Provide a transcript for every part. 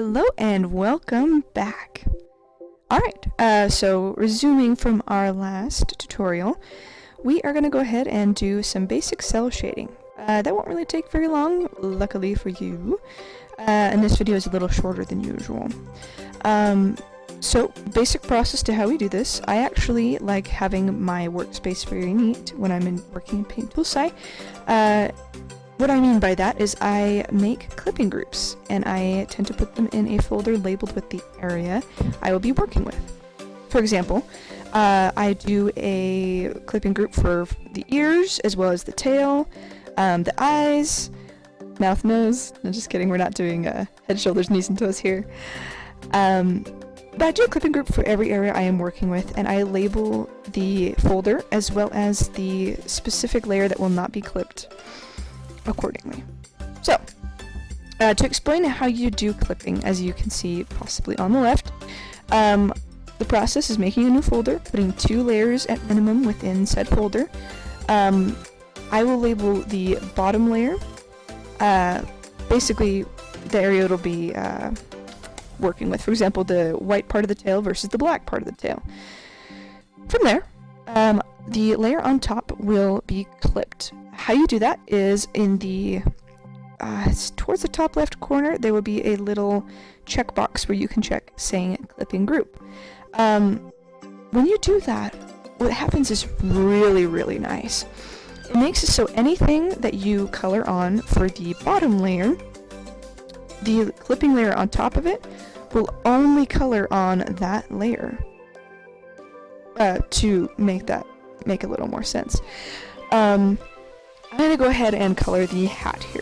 Hello and welcome back. Alright, so resuming from our last tutorial, we are going to go ahead and do some basic cell shading. That won't really take very long, luckily for you, and this video is a little shorter than usual. So, basic process to how we do this. I actually like having my workspace very neat when I'm working in Paint Toolsci. What I mean by that is I make clipping groups, and I tend to put them in a folder labeled with the area I will be working with. For example, I do a clipping group for the ears, as well as the tail, the eyes, mouth, nose. No, just kidding, we're not doing head, shoulders, knees, and toes here. But I do a clipping group for every area I am working with, and I label the folder as well as the specific layer that will not be clipped accordingly. So, to explain how you do clipping, as you can see possibly on the left, the process is making a new folder, putting 2 layers at minimum within said folder. I will label the bottom layer, basically the area it'll be working with, for example, the white part of the tail versus the black part of the tail. From there, the layer on top will be clipped. How you do that is in the, towards the top left corner, there will be a little checkbox where you can check saying clipping group. When you do that, what happens is really, really nice. It makes it so anything that you color on for the bottom layer, the clipping layer on top of it will only color on that layer. To make a little more sense. I'm going to go ahead and color the hat here.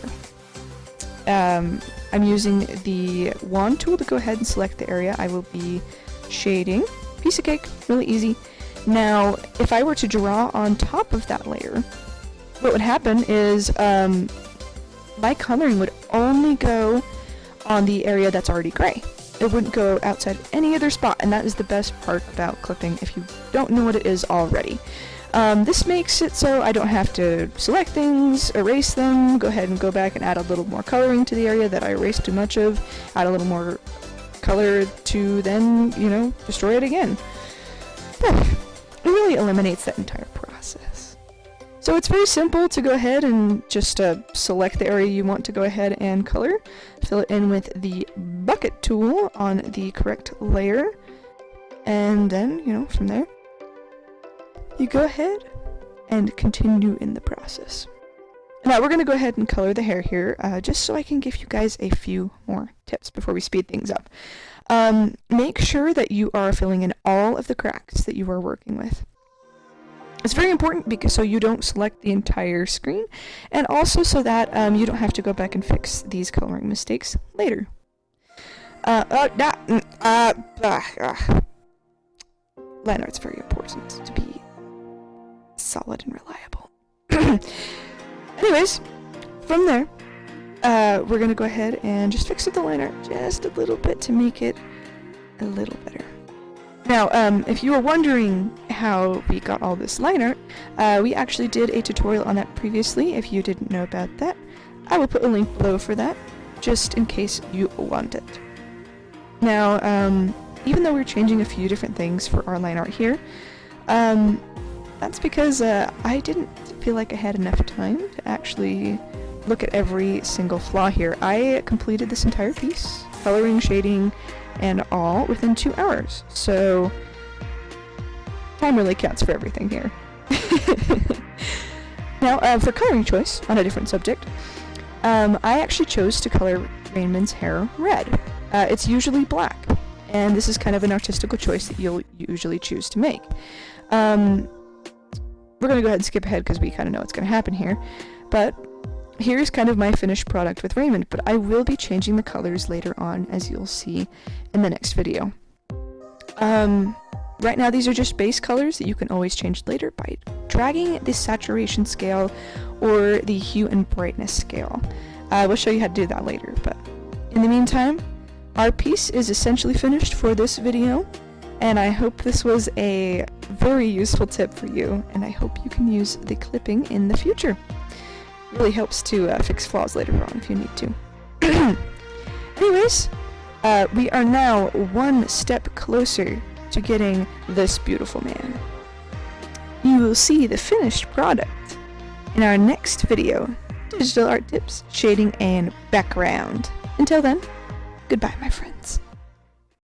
I'm using the wand tool to go ahead and select the area I will be shading. Piece of cake, really easy. Now, if I were to draw on top of that layer, what would happen is my coloring would only go on the area that's already gray. It wouldn't go outside any other spot, and that is the best part about clipping if you don't know what it is already. This makes it so I don't have to select things, erase them, go ahead and go back and add a little more coloring to the area that I erased too much of, add a little more color to then, destroy it again. It really eliminates that entire process. So it's very simple to go ahead and just select the area you want to go ahead and color, fill it in with the bucket tool on the correct layer, and then, from there, you go ahead and continue in the process. Now we're going to go ahead and color the hair here, just so I can give you guys a few more tips before we speed things up. Make sure that you are filling in all of the cracks that you are working with. It's very important because so you don't select the entire screen, and also so that you don't have to go back and fix these coloring mistakes later. Line art's very important to be solid and reliable. Anyways, from there, we're gonna go ahead and just fix up the line art just a little bit to make it a little better. Now, if you were wondering how we got all this line art, we actually did a tutorial on that previously. If you didn't know about that, I will put a link below for that, just in case you want it. Now, even though we're changing a few different things for our line art here, that's because I didn't feel like I had enough time to actually look at every single flaw here. I completed this entire piece, coloring, shading, and all within 2 hours. So, time really counts for everything here. Now, for coloring choice, on a different subject, I actually chose to color Rainman's hair red. It's usually black, and this is kind of an artistical choice that you'll usually choose to make. We're going to go ahead and skip ahead because we kind of know what's going to happen here. But here's kind of my finished product with Raymond, but I will be changing the colors later on, as you'll see in the next video. Right now these are just base colors that you can always change later by dragging the saturation scale or the hue and brightness scale. We'll show you how to do that later, but in the meantime, our piece is essentially finished for this video. And I hope this was a very useful tip for you, and I hope you can use the clipping in the future. Really helps to fix flaws later on if you need to. Anyways, we are now one step closer to getting this beautiful man. You will see the finished product in our next video, Digital Art Tips, Shading and Background. Until then, goodbye my friends.